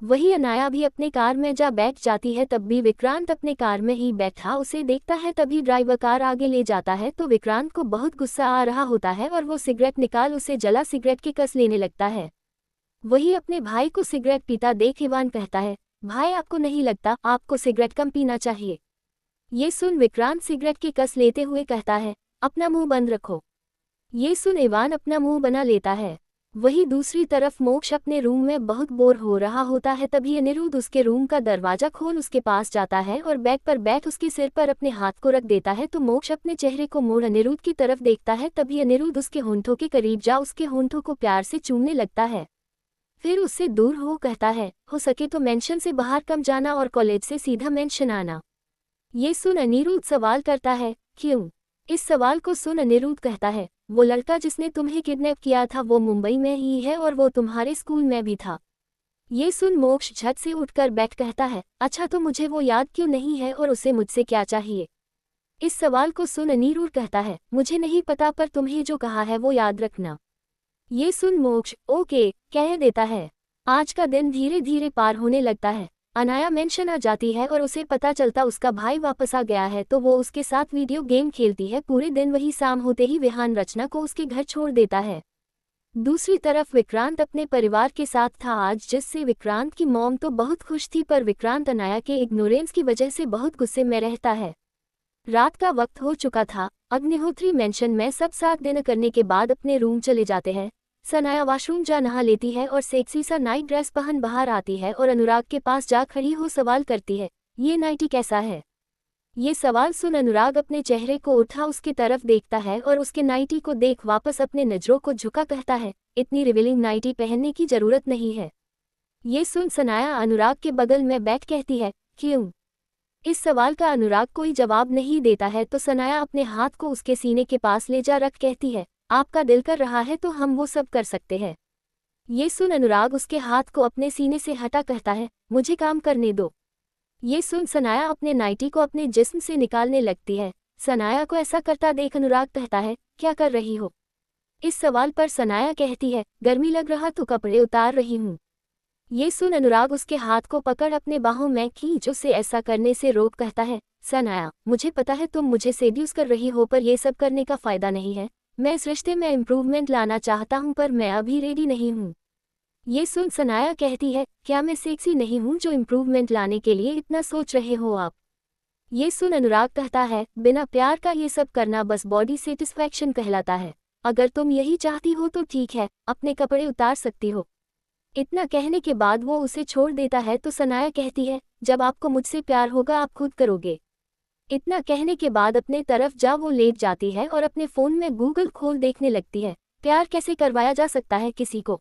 वही अनाया भी अपने कार में जा बैठ जाती है। तब भी विक्रांत अपने कार में ही बैठा उसे देखता है। तभी ड्राइवर कार आगे ले जाता है तो विक्रांत को बहुत गुस्सा आ रहा होता है और वो सिगरेट निकाल उसे जला सिगरेट की कस लेने लगता है। वही अपने भाई को सिगरेट पीता देख इवान कहता है, भाई आपको नहीं लगता आपको सिगरेट कम पीना चाहिए? ये सुन विक्रांत सिगरेट की कस लेते हुए कहता है, अपना मुंह बंद रखो। ये सुन इवान अपना मुंह बना लेता है। वही दूसरी तरफ मोक्ष अपने रूम में बहुत बोर हो रहा होता है। तभी अनिरुद्ध उसके रूम का दरवाजा खोल उसके पास जाता है और बेड पर बैठ उसके सिर पर अपने हाथ को रख देता है। तो मोक्ष अपने चेहरे को मोड़ अनिरुद्ध की तरफ देखता है। तभी अनिरुद्ध उसके होंठों के करीब जा उसके होंठों को प्यार से चूमने लगता है। फिर उससे दूर हो कहता है, हो सके तो मेंशन से बाहर कम जाना और कॉलेज से सीधा मेंशन आना। ये सुन अनिरुद्ध सवाल करता है, क्यों? इस सवाल को सुन अनिरुद्ध कहता है, वो लड़का जिसने तुम्हें किडनैप किया था वो मुंबई में ही है और वो तुम्हारे स्कूल में भी था। ये सुन मोक्ष झट से उठकर बैठ कहता है, अच्छा तो मुझे वो याद क्यों नहीं है और उसे मुझसे क्या चाहिए? इस सवाल को सुन अनिरुद्ध कहता है, मुझे नहीं पता पर तुम्हें जो कहा है वो याद रखना। ये सुन मोक्ष ओके कह देता है। आज का दिन धीरे धीरे पार होने लगता है। अनाया मेंशन आ जाती है और उसे पता चलता उसका भाई वापस आ गया है तो वो उसके साथ वीडियो गेम खेलती है पूरे दिन। वही शाम होते ही विहान रचना को उसके घर छोड़ देता है। दूसरी तरफ विक्रांत अपने परिवार के साथ था आज, जिससे विक्रांत की मॉम तो बहुत खुश थी पर विक्रांत अनाया के इग्नोरेंस की वजह से बहुत गुस्से में रहता है। रात का वक्त हो चुका था। अग्निहोत्री मेंशन में सब साथ डिनर करने के बाद अपने रूम चले जाते हैं। सनाया वॉशरूम जा नहा लेती है और सेक्सी सा नाइट ड्रेस पहन बाहर आती है और अनुराग के पास जा खड़ी हो सवाल करती है, ये नाइटी कैसा है? ये सवाल सुन अनुराग अपने चेहरे को उठा उसकी तरफ देखता है और उसके नाइटी को देख वापस अपने नजरों को झुका कहता है, इतनी रिवीलिंग नाइटी पहनने की जरूरत नहीं है। ये सुन सनाया अनुराग के बगल में बैठ कहती है, क्यों? इस सवाल का अनुराग कोई जवाब नहीं देता है तो सनाया अपने हाथ को उसके सीने के पास ले जा रख कहती है, आपका दिल कर रहा है तो हम वो सब कर सकते हैं। ये सुन अनुराग उसके हाथ को अपने सीने से हटा कहता है, मुझे काम करने दो। ये सुन सनाया अपने नाइटी को अपने जिस्म से निकालने लगती है। सनाया को ऐसा करता देख अनुराग कहता है, क्या कर रही हो? इस सवाल पर सनाया कहती है, गर्मी लग रहा तो कपड़े उतार रही हूँ। ये सुन अनुराग उसके हाथ को पकड़ अपने बाहों में खींच उसे ऐसा करने से रोक कहता है, सनाया मुझे पता है तुम मुझे सेड्यूस कर रही हो पर यह सब करने का फायदा नहीं है। मैं इस रिश्ते में इम्प्रूवमेंट लाना चाहता हूं पर मैं अभी रेडी नहीं हूं। ये सुन सनाया कहती है, क्या मैं सेक्सी नहीं हूं जो इम्प्रूवमेंट लाने के लिए इतना सोच रहे हो आप? ये सुन अनुराग कहता है, बिना प्यार का ये सब करना बस बॉडी सेटिस्फैक्शन कहलाता है। अगर तुम यही चाहती हो तो ठीक है, अपने कपड़े उतार सकती हो। इतना कहने के बाद वो उसे छोड़ देता है तो सनाया कहती है, जब आपको मुझसे प्यार होगा आप खुद करोगे। इतना कहने के बाद अपने तरफ जा वो लेट जाती है और अपने फ़ोन में गूगल खोल देखने लगती है, प्यार कैसे करवाया जा सकता है किसी को।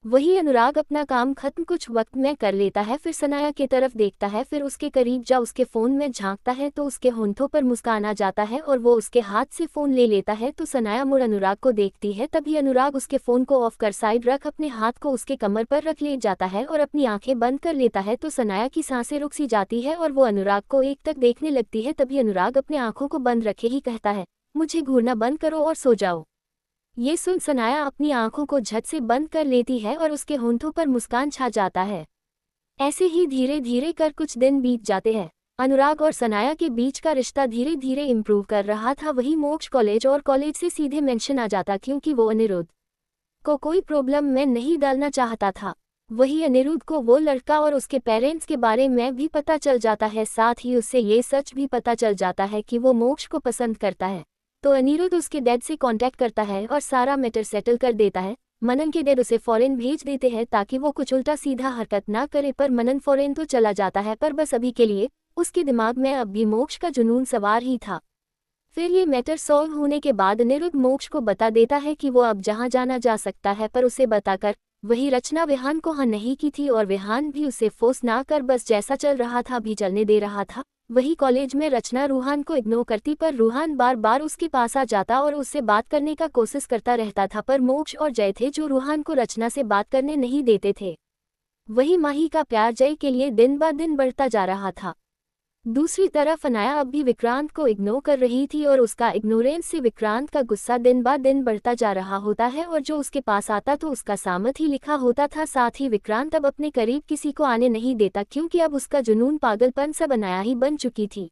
वही अनुराग अपना काम खत्म कुछ वक्त में कर लेता है फिर सनाया की तरफ देखता है फिर उसके करीब जा उसके फ़ोन में झांकता है तो उसके होंठों पर मुस्कान आ जाता है और वो उसके हाथ से फ़ोन ले लेता है तो सनाया मुड़ अनुराग को देखती है। तभी अनुराग उसके फ़ोन को ऑफ कर साइड रख अपने हाथ को उसके कमर पर रख ले जाता है और अपनी आंखें बंद कर लेता है तो सनाया की सांसें रुक सी जाती है और वो अनुराग को एक तक देखने लगती है। तभी अनुराग अपने आंखों को बंद रखे ही कहता है, मुझे घूरना बंद करो और सो जाओ। ये सुन सनाया अपनी आंखों को झट से बंद कर लेती है और उसके होंठों पर मुस्कान छा जाता है। ऐसे ही धीरे धीरे कर कुछ दिन बीत जाते हैं। अनुराग और सनाया के बीच का रिश्ता धीरे धीरे इम्प्रूव कर रहा था। वही मोक्ष कॉलेज और कॉलेज से सीधे मेंशन आ जाता क्योंकि वो अनिरुद्ध को कोई प्रॉब्लम में नहीं डालना चाहता था। वही अनिरुद्ध को वो लड़का और उसके पेरेंट्स के बारे में भी पता चल जाता है, साथ ही उससे ये सच भी पता चल जाता है कि वो मोक्ष को पसंद करता है। तो अनिरुद्ध उसके डैड से कांटेक्ट करता है और सारा मैटर सेटल कर देता है। मनन के डैड उसे फॉरेन भेज देते हैं ताकि वो कुछ उल्टा सीधा हरकत ना करे पर मनन फॉरेन तो चला जाता है पर बस अभी के लिए उसके दिमाग में अब भी मोक्ष का जुनून सवार ही था। फिर ये मैटर सॉल्व होने के बाद अनिरुद्ध मोक्ष को बता देता है कि वो अब जहाँ जाना जा सकता है पर उसे बताकर वही रचना विहान को हाँ नहीं की थी और विहान भी उसे फोर्स ना कर बस जैसा चल रहा था भी चलने दे रहा था। वही कॉलेज में रचना रूहान को इग्नोर करती पर रूहान बार बार उसके पास आ जाता और उससे बात करने का कोशिश करता रहता था पर मोक्ष और जय थे जो रूहान को रचना से बात करने नहीं देते थे। वही माही का प्यार जय के लिए दिन ब दिन बढ़ता जा रहा था। दूसरी तरफ अनाया अब भी विक्रांत को इग्नोर कर रही थी और उसका इग्नोरेंस से विक्रांत का गुस्सा दिन ब दिन बढ़ता जा रहा होता है और जो उसके पास आता तो उसका सामत ही लिखा होता था। साथ ही विक्रांत अब अपने करीब किसी को आने नहीं देता क्योंकि अब उसका जुनून पागलपन सब अनाया ही बन चुकी थी।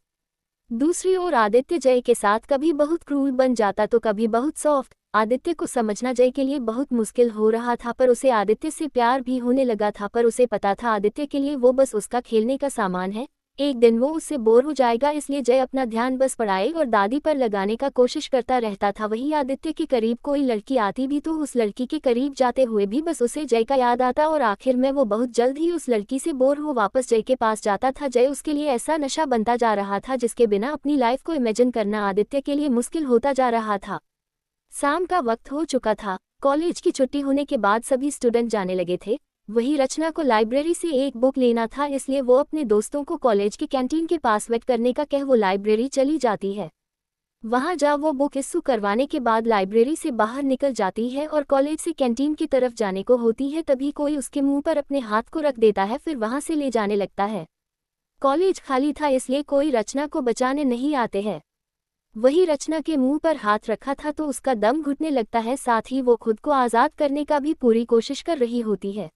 दूसरी ओर आदित्य जय के साथ कभी बहुत क्रूर बन जाता तो कभी बहुत सॉफ्ट। आदित्य को समझना जय के लिए बहुत मुश्किल हो रहा था, पर उसे आदित्य से प्यार भी होने लगा था। पर उसे पता था आदित्य के लिए वो बस उसका खेलने का सामान है, एक दिन वो उससे बोर हो जाएगा, इसलिए जय अपना ध्यान बस पढ़ाई और दादी पर लगाने का कोशिश करता रहता था। वहीं आदित्य के करीब कोई लड़की आती भी तो उस लड़की के करीब जाते हुए भी बस उसे जय का याद आता और आखिर में वो बहुत जल्द ही उस लड़की से बोर हो वापस जय के पास जाता था। जय उसके लिए ऐसा नशा बनता जा रहा था जिसके बिना अपनी लाइफ को इमेजिन करना आदित्य के लिए मुश्किल होता जा रहा था। शाम का वक्त हो चुका था। कॉलेज की छुट्टी होने के बाद सभी स्टूडेंट जाने लगे थे। वही रचना को लाइब्रेरी से एक बुक लेना था, इसलिए वो अपने दोस्तों को कॉलेज की कैंटीन के पास वेट करने का कह वो लाइब्रेरी चली जाती है। वहां जा वो बुक इश्यू करवाने के बाद लाइब्रेरी से बाहर निकल जाती है और कॉलेज से कैंटीन की तरफ जाने को होती है, तभी कोई उसके मुंह पर अपने हाथ को रख देता है, फिर वहां से ले जाने लगता है। कॉलेज खाली था इसलिए कोई रचना को बचाने नहीं आते हैं। वही रचना के मुंह पर हाथ रखा था तो उसका दम घुटने लगता है, साथ ही वो खुद को आज़ाद करने का भी पूरी कोशिश कर रही होती है।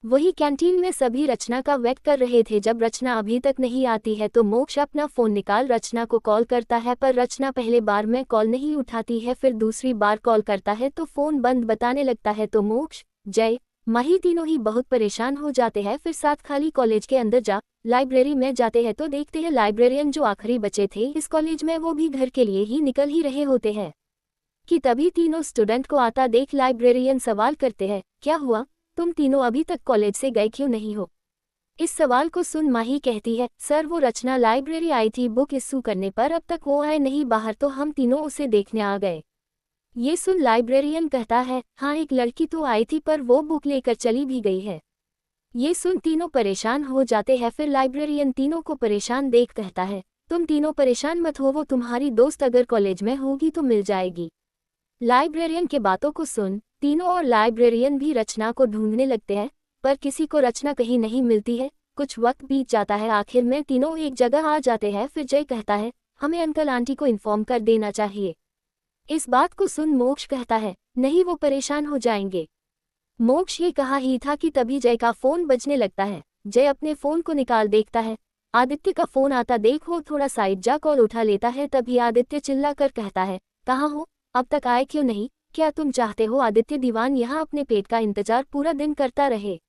वही कैंटीन में सभी रचना का वेट कर रहे थे। जब रचना अभी तक नहीं आती है तो मोक्ष अपना फ़ोन निकाल रचना को कॉल करता है, पर रचना पहले बार में कॉल नहीं उठाती है। फिर दूसरी बार कॉल करता है तो फ़ोन बंद बताने लगता है। तो मोक्ष, जय, माही तीनों ही बहुत परेशान हो जाते हैं। फिर साथ खाली कॉलेज के अंदर जा लाइब्रेरी में जाते हैं तो देखते हैं लाइब्रेरियन जो आखिरी बचे थे इस कॉलेज में वो भी घर के लिए ही निकल ही रहे होते हैं कि तभी तीनों स्टूडेंट को आता देख लाइब्रेरियन सवाल करते हैं, क्या हुआ, तुम तीनों अभी तक कॉलेज से गए क्यों नहीं हो? इस सवाल को सुन माही कहती है, सर वो रचना लाइब्रेरी आई थी बुक इश्यू करने पर, अब तक वो आए नहीं बाहर तो हम तीनों उसे देखने आ गए। ये सुन लाइब्रेरियन कहता है, हाँ एक लड़की तो आई थी पर वो बुक लेकर चली भी गई है। ये सुन तीनों परेशान हो जाते हैं। फिर लाइब्रेरियन तीनों को परेशान देख कहता है, तुम तीनों परेशान मत हो, वो तुम्हारी दोस्त अगर कॉलेज में होगी तो मिल जाएगी। लाइब्रेरियन के बातों को सुन तीनों और लाइब्रेरियन भी रचना को ढूंढने लगते हैं, पर किसी को रचना कहीं नहीं मिलती है। कुछ वक्त बीत जाता है, आखिर में तीनों एक जगह आ जाते हैं। फिर जय कहता है, हमें अंकल आंटी को इन्फॉर्म कर देना चाहिए। इस बात को सुन मोक्ष कहता है, नहीं वो परेशान हो जाएंगे। मोक्ष ये कहा ही था कि तभी जय का फोन बजने लगता है। जय अपने फोन को निकाल देखता है, आदित्य का फोन आता देख वो थोड़ा साइड जा कॉल उठा लेता है। तभी आदित्य चिल्लाकर कहता है, कहाँ हो, अब तक आए क्यों नहीं, क्या तुम चाहते हो आदित्य दीवान यहाँ अपने पेट का इंतजार पूरा दिन करता रहे?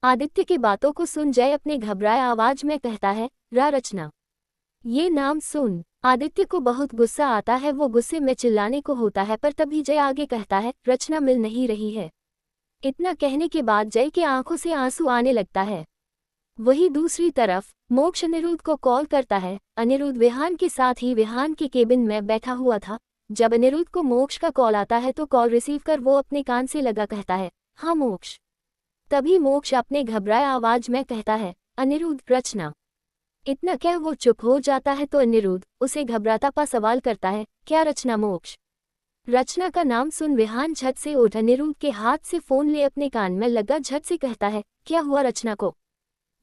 आदित्य की बातों को सुन जय अपने घबराए आवाज में कहता है, रचना। ये नाम सुन आदित्य को बहुत गुस्सा आता है, वो गुस्से में चिल्लाने को होता है, पर तभी जय आगे कहता है, रचना मिल नहीं रही है। इतना कहने के बाद जय के आंखों से आंसू आने लगता है। वही दूसरी तरफ मोक्ष अनिरुद्ध को कॉल करता है। अनिरुद्ध विहान के साथ ही विहान के केबिन में बैठा हुआ था। जब अनिरुद्ध को मोक्ष का कॉल आता है तो कॉल रिसीव कर वो अपने कान से लगा कहता है, हाँ मोक्ष। तभी मोक्ष अपने घबराए आवाज में कहता है, अनिरुद्ध, रचना। इतना कह वो चुप हो जाता है तो अनिरुद्ध उसे घबराता पा सवाल करता है, क्या रचना? मोक्ष। रचना का नाम सुन विहान झट से उठ अनिरुद्ध के हाथ से फोन ले अपने कान में लगा झट से कहता है, क्या हुआ रचना को?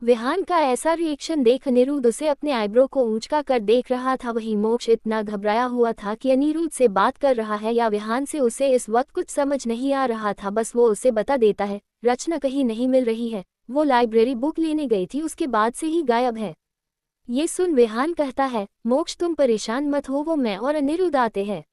विहान का ऐसा रिएक्शन देख अनिरुद्ध उसे अपने आईब्रो को ऊंचका कर देख रहा था। वही मोक्ष इतना घबराया हुआ था कि अनिरुद्ध से बात कर रहा है या विहान से, उसे इस वक्त कुछ समझ नहीं आ रहा था। बस वो उसे बता देता है, रचना कहीं नहीं मिल रही है, वो लाइब्रेरी बुक लेने गई थी, उसके बाद से ही गायब है। ये सुन विहान कहता है, मोक्ष तुम परेशान मत हो, वो मैं और अनिरुद्ध आते हैं।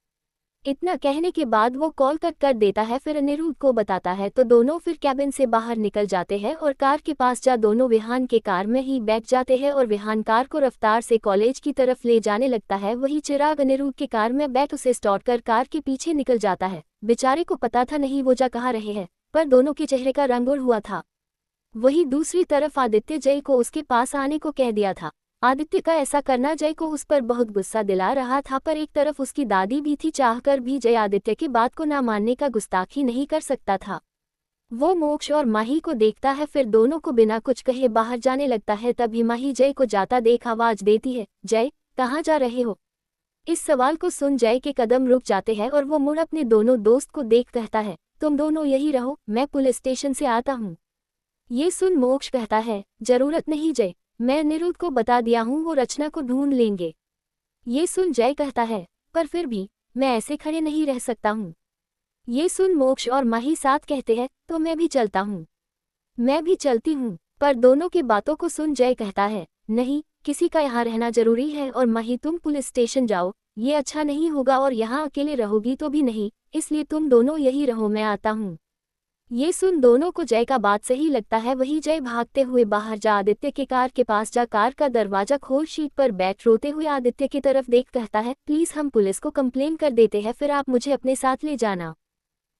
इतना कहने के बाद वो कॉल कट कर देता है। फिर अनिरुद्ध को बताता है तो दोनों फिर कैबिन से बाहर निकल जाते हैं और कार के पास जा दोनों विहान के कार में ही बैठ जाते हैं और विहान कार को रफ्तार से कॉलेज की तरफ ले जाने लगता है। वही चिराग अनिरुद्ध के कार में बैठ उसे स्टॉप कर कार के पीछे निकल जाता है। बेचारे को पता था नहीं वो जा कहाँ रहे हैं, पर दोनों के चेहरे का रंग उड़ हुआ था। वही दूसरी तरफ आदित्य जय को उसके पास आने को कह दिया था। आदित्य का ऐसा करना जय को उस पर बहुत गुस्सा दिला रहा था, पर एक तरफ उसकी दादी भी थी, चाहकर भी जय आदित्य की बात को ना मानने का गुस्ताखी नहीं कर सकता था। वो मोक्ष और माही को देखता है, फिर दोनों को बिना कुछ कहे बाहर जाने लगता है। तभी माही जय को जाता देख आवाज देती है, जय कहाँ जा रहे हो? इस सवाल को सुन जय के कदम रुक जाते हैं और वो मुड़ अपने दोनों दोस्त को देख कहता है, तुम दोनों यही रहो, मैं पुलिस स्टेशन से आता हूँ। ये सुन मोक्ष कहता है, जरूरत नहीं जय, मैं अनिरुद्ध को बता दिया हूँ, वो रचना को ढूंढ लेंगे। ये सुन जय कहता है, पर फिर भी मैं ऐसे खड़े नहीं रह सकता हूँ। ये सुन मोक्ष और माही साथ कहते हैं, तो मैं भी चलता हूँ। मैं भी चलती हूँ। पर दोनों की बातों को सुन जय कहता है, नहीं, किसी का यहाँ रहना जरूरी है। और माही तुम पुलिस स्टेशन जाओ, ये अच्छा नहीं होगा, और यहाँ अकेले रहोगी तो भी नहीं, इसलिए तुम दोनों यही रहो, मैं आता हूँ। ये सुन दोनों को जय का बात सही लगता है। वही जय भागते हुए बाहर जा आदित्य के कार के पास जा कार का दरवाजा खोल सीट पर बैठ रोते हुए आदित्य की तरफ देख कहता है, प्लीज हम पुलिस को कंप्लेन कर देते हैं, फिर आप मुझे अपने साथ ले जाना।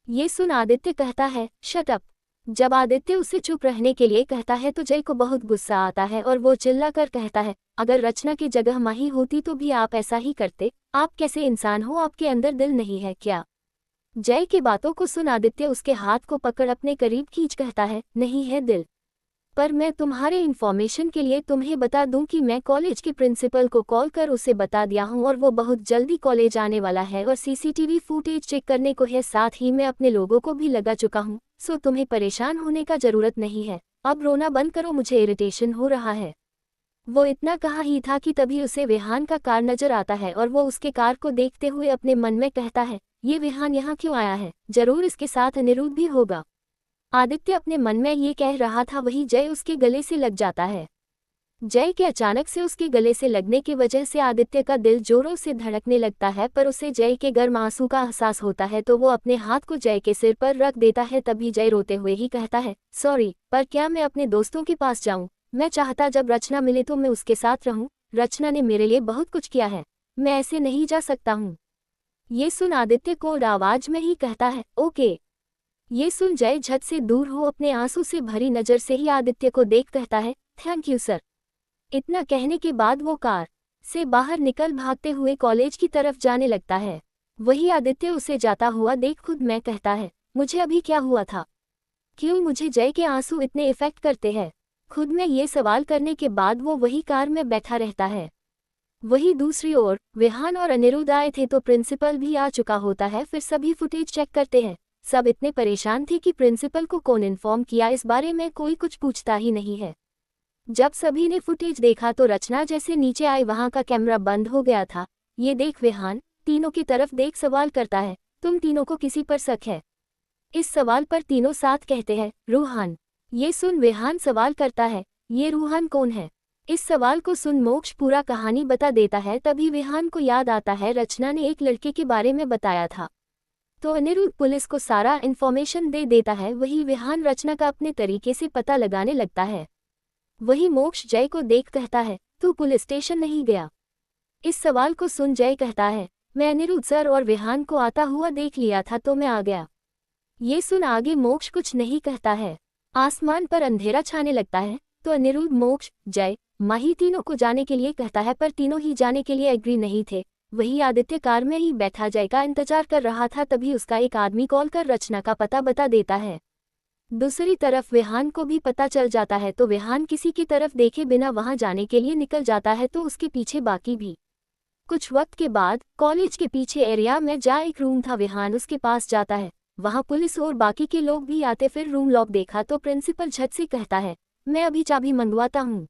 ये सुन आदित्य कहता है, शट अप। जब आदित्य उसे चुप रहने के लिए कहता है तो जय को बहुत गुस्सा आता है और वो चिल्लाकर कहता है, अगर रचना की जगह माही होती तो भी आप ऐसा ही करते। आप कैसे इंसान हो, आपके अंदर दिल नहीं है क्या? जय की बातों को सुन आदित्य उसके हाथ को पकड़ अपने करीब खींच कहता है, नहीं है दिल। पर मैं तुम्हारे इन्फॉर्मेशन के लिए तुम्हें बता दूं कि मैं कॉलेज के प्रिंसिपल को कॉल कर उसे बता दिया हूं और वो बहुत जल्दी कॉलेज आने वाला है और सीसीटीवी फुटेज चेक करने को है, साथ ही मैं अपने लोगों को भी लगा चुका हूं, सो तुम्हें परेशान होने का जरूरत नहीं है। अब रोना बंद करो, मुझे इरिटेशन हो रहा है। वो इतना कहा ही था कि तभी उसे विहान का कार नजर आता है और वो उसके कार को देखते हुए अपने मन में कहता है, ये विहान यहाँ क्यों आया है, जरूर इसके साथ अनिरुद्ध भी होगा। आदित्य अपने मन में ये कह रहा था, वही जय उसके गले से लग जाता है। जय के अचानक से उसके गले से लगने की वजह से आदित्य का दिल जोरों से धड़कने लगता है, पर उसे जय के गर्म आंसू का एहसास होता है तो वो अपने हाथ को जय के सिर पर रख देता है। तभी जय रोते हुए ही कहता है, सॉरी, पर क्या मैं अपने दोस्तों के पास जाऊं? मैं चाहता जब रचना मिले तो मैं उसके साथ रहूं। रचना ने मेरे लिए बहुत कुछ किया है, मैं ऐसे नहीं जा सकता हूँ। ये सुन आदित्य कोल्ड आवाज में ही कहता है, ओके। ये सुन जय झट से दूर हो अपने आंसू से भरी नजर से ही आदित्य को देख कहता है, थैंक यू सर। इतना कहने के बाद वो कार से बाहर निकल भागते हुए कॉलेज की तरफ जाने लगता है। वही आदित्य उसे जाता हुआ देख खुद में कहता है, मुझे अभी क्या हुआ था, क्यों मुझे जय के आंसू इतने इफेक्ट करते हैं? खुद में ये सवाल करने के बाद वो वही कार में बैठा रहता है। वही दूसरी ओर विहान और अनिरुद्ध आए थे तो प्रिंसिपल भी आ चुका होता है। फिर सभी फुटेज चेक करते हैं। सब इतने परेशान थे कि प्रिंसिपल को कौन इन्फॉर्म किया इस बारे में कोई कुछ पूछता ही नहीं है। जब सभी ने फुटेज देखा तो रचना जैसे नीचे आई वहां का कैमरा बंद हो गया था। ये देख विहान तीनों की तरफ देख सवाल करता है, तुम तीनों को किसी पर शक है? इस सवाल पर तीनों साथ कहते हैं, रूहान। ये सुन विहान सवाल करता है, ये रूहान कौन है? इस सवाल को सुन मोक्ष पूरा कहानी बता देता है। तभी विहान को याद आता है रचना ने एक लड़के के बारे में बताया था, तो अनिरुद्ध पुलिस को सारा इन्फॉर्मेशन दे देता है। वही विहान रचना का अपने तरीके से पता लगाने लगता है। वही मोक्ष जय को देख कहता है, तू पुलिस स्टेशन नहीं गया? इस सवाल को सुन जय कहता है, मैं अनिरुद्ध सर और विहान को आता हुआ देख लिया था तो मैं आ गया। ये सुन आगे मोक्ष कुछ नहीं कहता है। आसमान पर अंधेरा छाने लगता है तो अनिरुद्ध मोक्ष जय माही तीनों को जाने के लिए कहता है, पर तीनों ही जाने के लिए एग्री नहीं थे। वही आदित्य कार में ही बैठा जय का इंतजार कर रहा था। तभी उसका एक आदमी कॉल कर रचना का पता बता देता है। दूसरी तरफ विहान को भी पता चल जाता है तो विहान किसी की तरफ देखे बिना वहां जाने के लिए निकल जाता है तो उसके पीछे बाकी भी। कुछ वक्त के बाद कॉलेज के पीछे एरिया में जहाँ एक रूम था, विहान उसके पास जाता है। वहां पुलिस और बाकी के लोग भी आते। फिर रूम लॉक देखा तो प्रिंसिपल झट से कहता है, मैं अभी चाबी मंगवाता हूँ।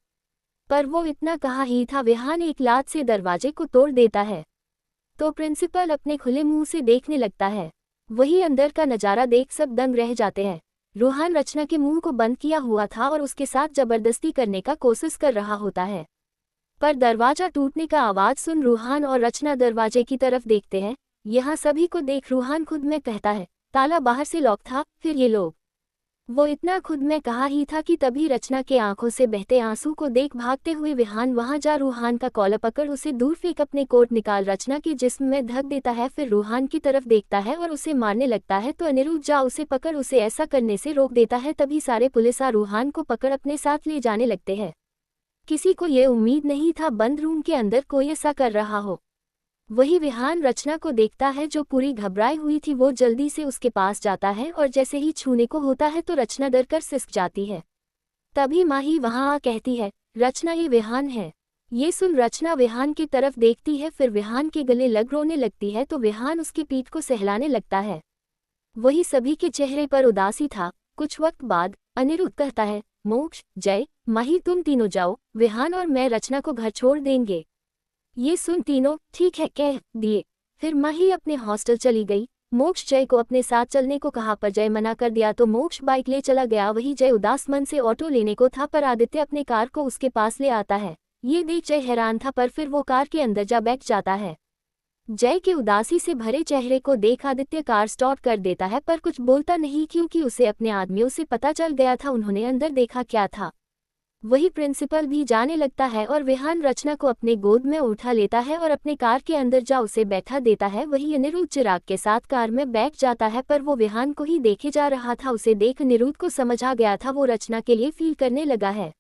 पर वो इतना कहा ही था विहान एक लात से दरवाजे को तोड़ देता है तो प्रिंसिपल अपने खुले मुंह से देखने लगता है। वही अंदर का नजारा देख सब दंग रह जाते हैं। रूहान रचना के मुंह को बंद किया हुआ था और उसके साथ जबरदस्ती करने का कोशिश कर रहा होता है, पर दरवाजा टूटने का आवाज सुन रूहान और रचना दरवाजे की तरफ देखते हैं। यहाँ सभी को देख रूहान खुद में कहता है, ताला बाहर से लॉक था, फिर ये लोग। वो इतना खुद में कहा ही था कि तभी रचना के आंखों से बहते आंसू को देख भागते हुए विहान वहां जा रूहान का कॉलर पकड़ उसे दूर फेंक अपने कोट निकाल रचना के जिस्म में धक देता है। फिर रूहान की तरफ देखता है और उसे मारने लगता है तो अनिरुद्ध जा उसे पकड़ उसे ऐसा करने से रोक देता है। तभी सारे पुलिस रूहान को पकड़ अपने साथ ले जाने लगते हैं। किसी को ये उम्मीद नहीं था बंद रूम के अंदर कोई ऐसा कर रहा हो। वही विहान रचना को देखता है जो पूरी घबराई हुई थी। वो जल्दी से उसके पास जाता है और जैसे ही छूने को होता है तो रचना डर कर सिसक जाती है। तभी माही वहां आ कहती है, रचना ये विहान है। ये सुन रचना विहान की तरफ देखती है, फिर विहान के गले लग रोने लगती है तो विहान उसकी पीठ को सहलाने लगता है। वही सभी के चेहरे पर उदासी था। कुछ वक्त बाद अनिरुद्ध कहता है, मोक्ष जय माही तुम तीनों जाओ, विहान और मैं रचना को घर छोड़ देंगे। ये सुन तीनों ठीक है कह दिए। फिर माही अपने हॉस्टल चली गई। मोक्ष जय को अपने साथ चलने को कहा पर जय मना कर दिया तो मोक्ष बाइक ले चला गया। वही जय उदास मन से ऑटो लेने को था पर आदित्य अपने कार को उसके पास ले आता है। ये देख जय हैरान था पर फिर वो कार के अंदर जा बैठ जाता है। जय के उदासी से भरे चेहरे को देख आदित्य कार स्टार्ट कर देता है पर कुछ बोलता नहीं क्योंकि उसे अपने आदमियों से पता चल गया था उन्होंने अंदर देखा क्या था। वही प्रिंसिपल भी जाने लगता है और विहान रचना को अपने गोद में उठा लेता है और अपने कार के अंदर जा उसे बैठा देता है। वही अनिरुद्ध चिराग के साथ कार में बैठ जाता है पर वो विहान को ही देखे जा रहा था। उसे देख अनिरुद्ध को समझ आ गया था वो रचना के लिए फील करने लगा है।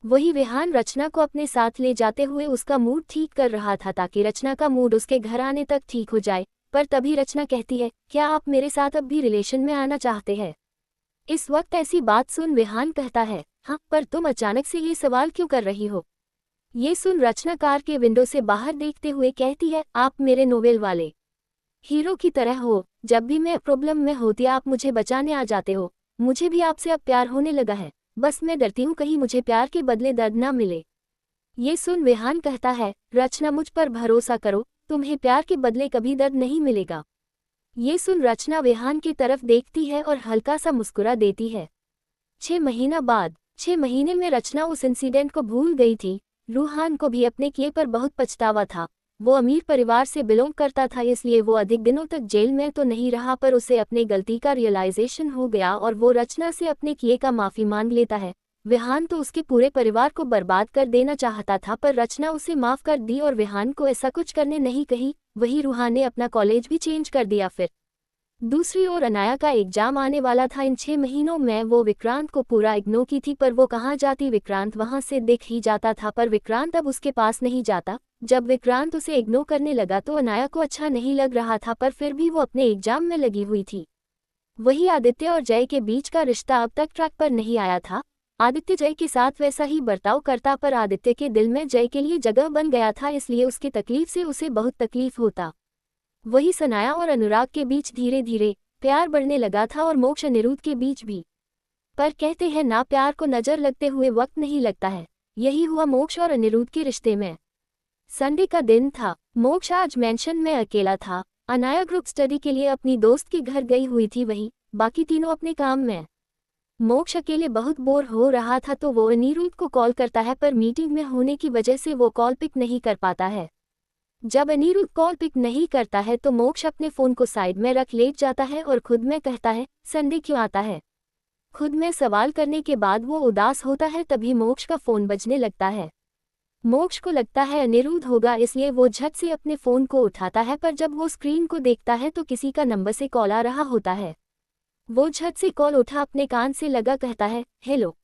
वही विहान रचना को अपने साथ ले जाते हुए उसका मूड ठीक कर रहा था ताकि रचना का मूड उसके घर आने तक ठीक हो जाए। पर तभी रचना कहती है, क्या आप मेरे साथ अब भी रिलेशन में आना चाहते हैं? इस वक्त ऐसी बात सुन विहान कहता है, हाँ, पर तुम अचानक से ये सवाल क्यों कर रही हो? ये सुन रचना कार के विंडो से बाहर देखते हुए कहती है, आप मेरे नोवेल वाले हीरो की तरह हो। जब भी मैं प्रॉब्लम में होती आप मुझे बचाने आ जाते हो। मुझे भी आपसे अब प्यार होने लगा है, बस मैं डरती हूँ कहीं मुझे प्यार के बदले दर्द ना मिले। ये सुन विहान कहता है, रचना मुझ पर भरोसा करो, तुम्हें प्यार के बदले कभी दर्द नहीं मिलेगा। ये सुन रचना विहान की तरफ देखती है और हल्का सा मुस्कुरा देती है। 6 महीना बाद 6 महीने में रचना उस इंसिडेंट को भूल गई थी। रूहान को भी अपने किए पर बहुत पछतावा था। वो अमीर परिवार से बिलोंग करता था इसलिए वो अधिक दिनों तक जेल में तो नहीं रहा पर उसे अपनी गलती का रियलाइजेशन हो गया और वो रचना से अपने किए का माफी मांग लेता है। विहान तो उसके पूरे परिवार को बर्बाद कर देना चाहता था पर रचना उसे माफ कर दी और विहान को ऐसा कुछ करने नहीं कही। वही रूहान ने अपना कॉलेज भी चेंज कर दिया। फिर दूसरी ओर अनाया का एग्जाम आने वाला था। इन 6 महीनों में वो विक्रांत को पूरा इग्नोर की थी पर वो कहाँ जाती विक्रांत वहां से दिख ही जाता था पर विक्रांत अब उसके पास नहीं जाता। जब विक्रांत उसे इग्नोर करने लगा तो अनाया को अच्छा नहीं लग रहा था पर फिर भी वो अपने एग्जाम में लगी हुई थी। वही आदित्य और जय के बीच का रिश्ता अब तक ट्रैक पर नहीं आया था। आदित्य जय के साथ वैसा ही बर्ताव करता पर आदित्य के दिल में जय के लिए जगह बन गया था इसलिए उसकी तकलीफ से उसे बहुत तकलीफ होता। वही सनाया और अनुराग के बीच धीरे धीरे प्यार बढ़ने लगा था और मोक्ष अनिरुद्ध के बीच भी। पर कहते हैं ना, प्यार को नजर लगते हुए वक्त नहीं लगता है। यही हुआ मोक्ष और अनिरुद्ध के रिश्ते में। संडे का दिन था। मोक्ष आज मेंशन में अकेला था। अनाया ग्रुप स्टडी के लिए अपनी दोस्त के घर गई हुई थी, वहीं बाकी तीनों अपने काम में। मोक्ष अकेले बहुत बोर हो रहा था तो वो अनिरुद्ध को कॉल करता है पर मीटिंग में होने की वजह से वो कॉल पिक नहीं कर पाता है। जब अनिरुद्ध कॉल पिक नहीं करता है तो मोक्ष अपने फोन को साइड में रख लेट जाता है और खुद में कहता है, संडे क्यों आता है? खुद में सवाल करने के बाद वो उदास होता है। तभी मोक्ष का फोन बजने लगता है। मोक्ष को लगता है अनिरुद्ध होगा इसलिए वो झट से अपने फोन को उठाता है पर जब वो स्क्रीन को देखता है तो किसी का नंबर से कॉल आ रहा होता है। वो झट से कॉल उठा अपने कान से लगा कहता है, हेलो।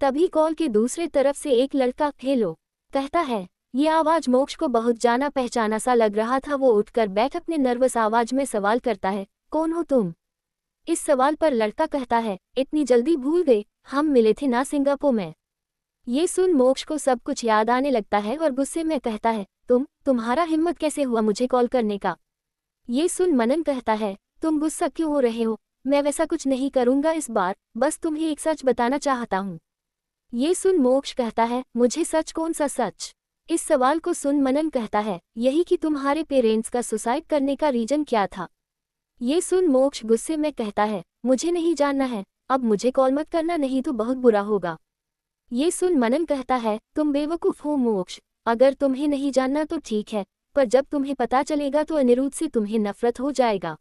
तभी कॉल के दूसरे तरफ से एक लड़का हेलो कहता है। ये आवाज मोक्ष को बहुत जाना पहचाना सा लग रहा था। वो उठकर बैठ अपने नर्वस आवाज में सवाल करता है, कौन हो तुम? इस सवाल पर लड़का कहता है, इतनी जल्दी भूल गए, हम मिले थे ना सिंगापुर में। ये सुन मोक्ष को सब कुछ याद आने लगता है और गुस्से में कहता है, तुम्हारा हिम्मत कैसे हुआ मुझे कॉल करने का? ये सुन मनन कहता है, तुम गुस्सा क्यों हो रहे हो? मैं वैसा कुछ नहीं करूंगा इस बार, बस तुम्हें एक सच बताना चाहता हूँ। ये सुन मोक्ष कहता है, मुझे सच? कौन सा सच? इस सवाल को सुन मनन कहता है, यही कि तुम्हारे पेरेंट्स का सुसाइड करने का रीजन क्या था। ये सुन मोक्ष गुस्से में कहता है, मुझे नहीं जानना है, अब मुझे कॉल मत करना नहीं तो बहुत बुरा होगा। ये सुन मनन कहता है, तुम बेवकूफ़ हो मोक्ष, अगर तुम्हें नहीं जानना तो ठीक है, पर जब तुम्हें पता चलेगा तो अनिरुद्ध से तुम्हें नफरत हो जाएगा।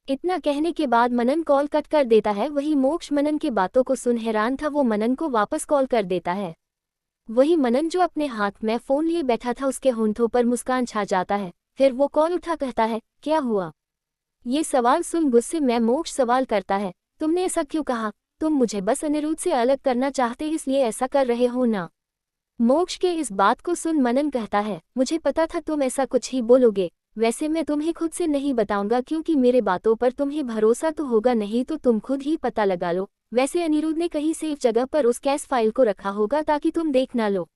इतना कहने के बाद मनन कॉल कट कर देता है। वही मोक्ष मनन की बातों को सुन हैरान था। वो मनन को वापस कॉल कर देता है। वही मनन जो अपने हाथ में फोन लिए बैठा था उसके होंठों पर मुस्कान छा जाता है। फिर वो कॉल उठा कहता है, क्या हुआ? ये सवाल सुन गुस्से में मोक्ष सवाल करता है, तुमने ऐसा क्यों कहा? तुम मुझे बस अनिरुद्ध से अलग करना चाहते इसलिए ऐसा कर रहे हो ना? मोक्ष के इस बात को सुन मनन कहता है, मुझे पता था तुम ऐसा कुछ ही बोलोगे। वैसे मैं तुम्हें खुद से नहीं बताऊंगा क्योंकि मेरे बातों पर तुम्हें भरोसा तो होगा नहीं तो तुम खुद ही पता लगा लो। वैसे अनिरुद्ध ने कहीं सेफ जगह पर उस कैश फाइल को रखा होगा ताकि तुम देख ना लो।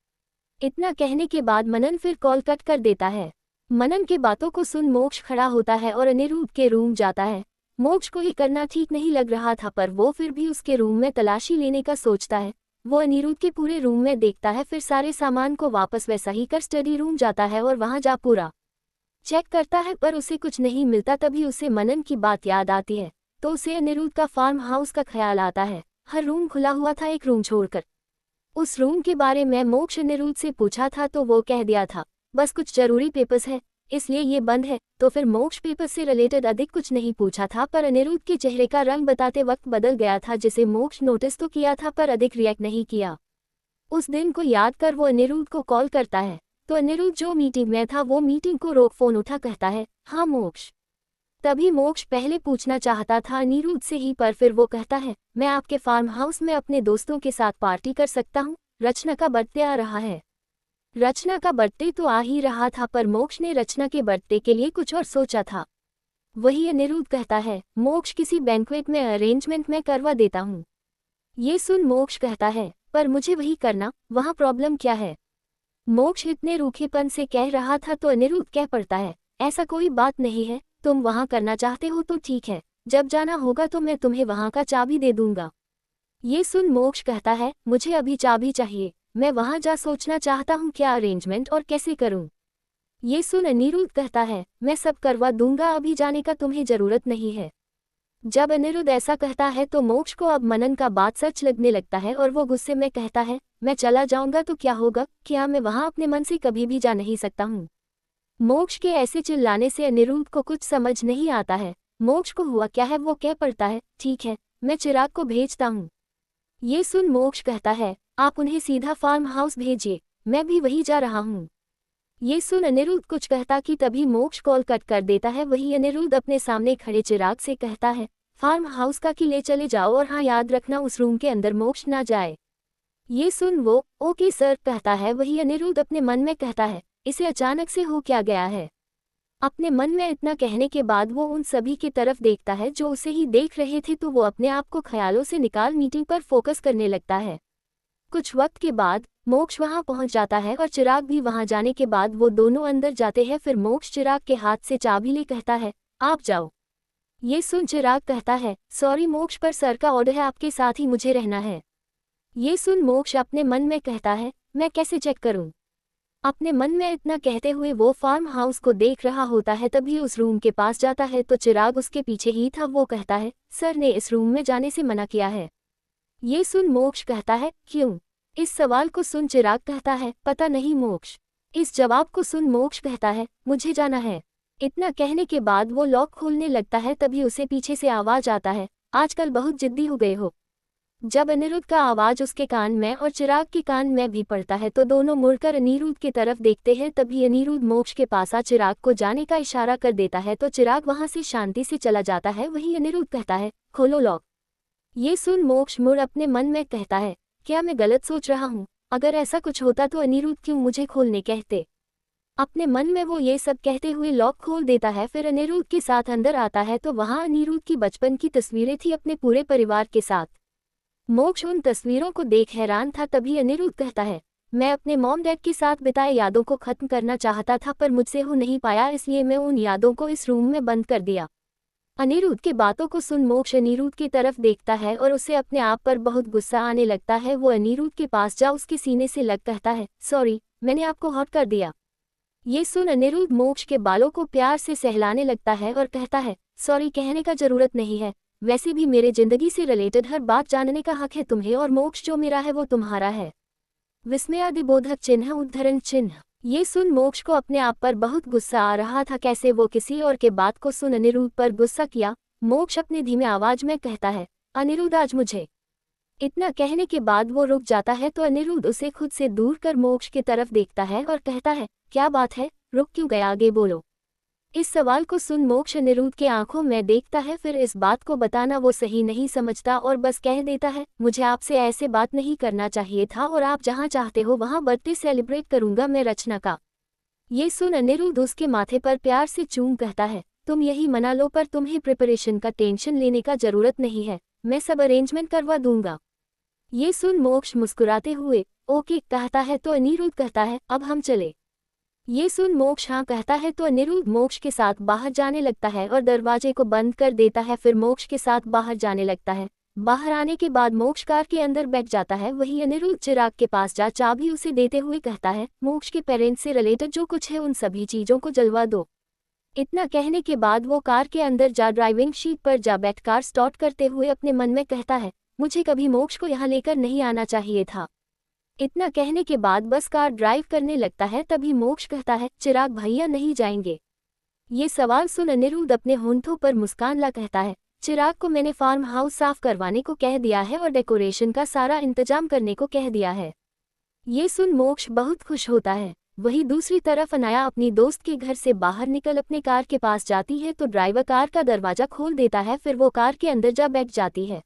इतना कहने के बाद मनन फिर कॉल कट कर देता है। मनन के बातों को सुन मोक्ष खड़ा होता है और अनिरुद्ध के रूम जाता है। मोक्ष को ये करना ठीक नहीं लग रहा था पर वो फिर भी उसके रूम में तलाशी लेने का सोचता है। वो अनिरुद्ध के पूरे रूम में देखता है, फिर सारे सामान को वापस वैसा ही कर स्टडी रूम जाता है और वहां जा पूरा चेक करता है, पर उसे कुछ नहीं मिलता। तभी उसे मनन की बात याद आती है, तो उसे अनिरुद्ध का फार्म हाउस का ख्याल आता है। हर रूम खुला हुआ था एक रूम छोड़कर। उस रूम के बारे में मोक्ष अनिरुद्ध से पूछा था तो वो कह दिया था बस कुछ जरूरी पेपर्स है इसलिए ये बंद है। तो फिर मोक्ष पेपर से रिलेटेड अधिक कुछ नहीं पूछा था, पर अनिरुद्ध के चेहरे का रंग बताते वक्त बदल गया था, जिसे मोक्ष नोटिस तो किया था पर अधिक रिएक्ट नहीं किया। उस दिन को याद कर वो अनिरुद्ध को कॉल करता है, तो अनिरुद्ध जो मीटिंग में था वो मीटिंग को रोक फोन उठा कहता है हाँ मोक्ष। तभी मोक्ष पहले पूछना चाहता था अनिरुद्ध से ही, पर फिर वो कहता है मैं आपके फार्म हाउस में अपने दोस्तों के साथ पार्टी कर सकता हूँ, रचना का बर्थडे आ रहा है। रचना का बर्थडे तो आ ही रहा था, पर मोक्ष ने रचना के बर्थडे के लिए कुछ और सोचा था। वही अनिरुद्ध कहता है मोक्ष किसी बैंक्वेट में अरेंजमेंट में करवा देता हूँ। ये सुन मोक्ष कहता है पर मुझे वही करना, वहाँ प्रॉब्लम क्या है। मोक्ष इतने रूखेपन से कह रहा था तो अनिरुद्ध कह पड़ता है ऐसा कोई बात नहीं है, तुम वहाँ करना चाहते हो तो ठीक है, जब जाना होगा तो मैं तुम्हें वहाँ का चाबी दे दूंगा। ये सुन मोक्ष कहता है मुझे अभी चाबी चाहिए, मैं वहाँ जा सोचना चाहता हूँ क्या अरेंजमेंट और कैसे करूँ। ये सुन अनिरुद्ध कहता है मैं सब करवा दूंगा, अभी जाने का तुम्हें जरूरत नहीं है। जब अनिरुद्ध ऐसा कहता है तो मोक्ष को अब मनन का बात सच लगने लगता है और वो गुस्से में कहता है मैं चला जाऊंगा तो क्या होगा, क्या मैं वहाँ अपने मन से कभी भी जा नहीं सकता हूँ। मोक्ष के ऐसे चिल्लाने से अनिरुद्ध को कुछ समझ नहीं आता है। मोक्ष को हुआ क्या है, वो कह पड़ता है ठीक है मैं चिराग को भेजता हूँ। ये सुन मोक्ष कहता है आप उन्हें सीधा फार्म हाउस भेजिए, मैं भी वही जा रहा हूँ। ये सुन अनिरुद्ध कुछ कहता कि तभी मोक्ष कॉल कट कर देता है। वही अनिरुद्ध अपने सामने खड़े चिराग से कहता है फार्म हाउस का कि ले चले जाओ और हाँ याद रखना उस रूम के अंदर मोक्ष ना जाए। ये सुन वो ओके सर कहता है। वही अनिरुद्ध अपने मन में कहता है इसे अचानक से हो क्या गया है। अपने मन में इतना कहने के बाद वो उन सभी की तरफ देखता है जो उसे ही देख रहे थे, तो वो अपने आप को ख्यालों से निकाल मीटिंग पर फोकस करने लगता है। कुछ वक्त के बाद मोक्ष वहां पहुंच जाता है और चिराग भी वहां जाने के बाद वो दोनों अंदर जाते हैं। फिर मोक्ष चिराग के हाथ से चाबी ले कहता है आप जाओ। ये सुन चिराग कहता है सॉरी मोक्ष, पर सर का ऑर्डर है, आपके साथ ही मुझे रहना है। ये सुन मोक्ष अपने मन में कहता है मैं कैसे चेक करूं। अपने मन में इतना कहते हुए वो फार्म हाउस को देख रहा होता है। तभी उस रूम के पास जाता है तो चिराग उसके पीछे ही था। वो कहता है सर ने इस रूम में जाने से मना किया है। ये सुन मोक्ष कहता है क्यों। इस सवाल को सुन चिराग कहता है पता नहीं मोक्ष। इस जवाब को सुन मोक्ष कहता है मुझे जाना है। इतना कहने के बाद वो लॉक खोलने लगता है। तभी उसे पीछे से आवाज आता है आजकल बहुत जिद्दी हो गए हो। जब अनिरुद्ध का आवाज उसके कान में और चिराग के कान में भी पड़ता है तो दोनों मुड़कर अनिरुद्ध की तरफ देखते हैं। तभी अनिरुद्ध मोक्ष के पास आ चिराग को जाने का इशारा कर देता है तो चिराग वहां से शांति से चला जाता है। वहीं अनिरुद्ध कहता है खोलो लॉक। ये सुन मोक्ष मुड़ अपने मन में कहता है क्या मैं गलत सोच रहा हूँ, अगर ऐसा कुछ होता तो अनिरुद्ध क्यों मुझे खोलने कहते। अपने मन में वो ये सब कहते हुए लॉक खोल देता है। फिर अनिरुद्ध के साथ अंदर आता है तो वहां अनिरुद्ध की बचपन की तस्वीरें थी अपने पूरे परिवार के साथ। मोक्ष उन तस्वीरों को देख हैरान था। तभी अनिरुद्ध कहता है मैं अपने मॉम डैड के साथ बिताए यादों को खत्म करना चाहता था, पर मुझसे हो नहीं पाया, इसलिए मैं उन यादों को इस रूम में बंद कर दिया। अनिरुद्ध के बातों को सुन मोक्ष अनिरुद्ध की तरफ देखता है और उसे अपने आप पर बहुत गुस्सा आने लगता है। वो अनिरुद्ध के पास जा उसके सीने से लग कहता है सॉरी मैंने आपको हॉट कर दिया। ये सुन अनिरुद्ध मोक्ष के बालों को प्यार से सहलाने लगता है और कहता है सॉरी कहने का जरूरत नहीं है, वैसे भी मेरे जिंदगी से रिलेटेड हर बात जानने का हक है तुम्हें, और मोक्ष जो मेरा है वो तुम्हारा है। विस्मयादिबोधक चिन्ह उद्धरण चिन्ह। ये सुन मोक्ष को अपने आप पर बहुत गुस्सा आ रहा था, कैसे वो किसी और के बात को सुन अनिरुद्ध पर गुस्सा किया। मोक्ष अपने धीमे आवाज में कहता है अनिरुद्ध आज मुझे। इतना कहने के बाद वो रुक जाता है तो अनिरुद्ध उसे खुद से दूर कर मोक्ष की तरफ देखता है और कहता है क्या बात है, रुक क्यों गया, आगे बोलो। इस सवाल को सुन मोक्ष अनिरुद्ध के आंखों में देखता है। फिर इस बात को बताना वो सही नहीं समझता और बस कह देता है मुझे आपसे ऐसे बात नहीं करना चाहिए था, और आप जहां चाहते हो वहां बर्थडे सेलिब्रेट करूंगा मैं रचना का। ये सुन अनिरुद्ध उसके माथे पर प्यार से चूम कहता है तुम यही मना लो, पर तुम्हें प्रिपरेशन का टेंशन लेने का जरूरत नहीं है, मैं सब अरेंजमेंट करवा दूंगा। ये सुन मोक्ष मुस्कुराते हुए ओके कहता है तो अनिरुद्ध कहता है अब हम चले। ये सुन मोक्ष हाँ कहता है तो अनिरुद्ध मोक्ष के साथ बाहर जाने लगता है और दरवाजे को बंद कर देता है। फिर मोक्ष के साथ बाहर जाने लगता है। बाहर आने के बाद मोक्ष कार के अंदर बैठ जाता है। वही अनिरुद्ध चिराग के पास जा चाबी उसे देते हुए कहता है, मोक्ष के पेरेंट्स से रिलेटेड जो कुछ है उन सभी चीजों को जलवा दो। इतना कहने के बाद वो कार के अंदर जा ड्राइविंग सीट पर जा बैठ कार स्टार्ट करते हुए अपने मन में कहता है, मुझे कभी मोक्ष को यहाँ लेकर नहीं आना चाहिए था। इतना कहने के बाद बस कार ड्राइव करने लगता है। तभी मोक्ष कहता है, चिराग भैया नहीं जाएंगे। ये सवाल सुन अनिरुद्ध अपने होंठों पर मुस्कान ला कहता है, चिराग को मैंने फार्म हाउस साफ करवाने को कह दिया है और डेकोरेशन का सारा इंतजाम करने को कह दिया है। ये सुन मोक्ष बहुत खुश होता है। वही दूसरी तरफ अनाया अपनी दोस्त के घर से बाहर निकल अपने कार के पास जाती है तो ड्राइवर कार का दरवाजा खोल देता है। फिर वो कार के अंदर जा बैठ जाती है।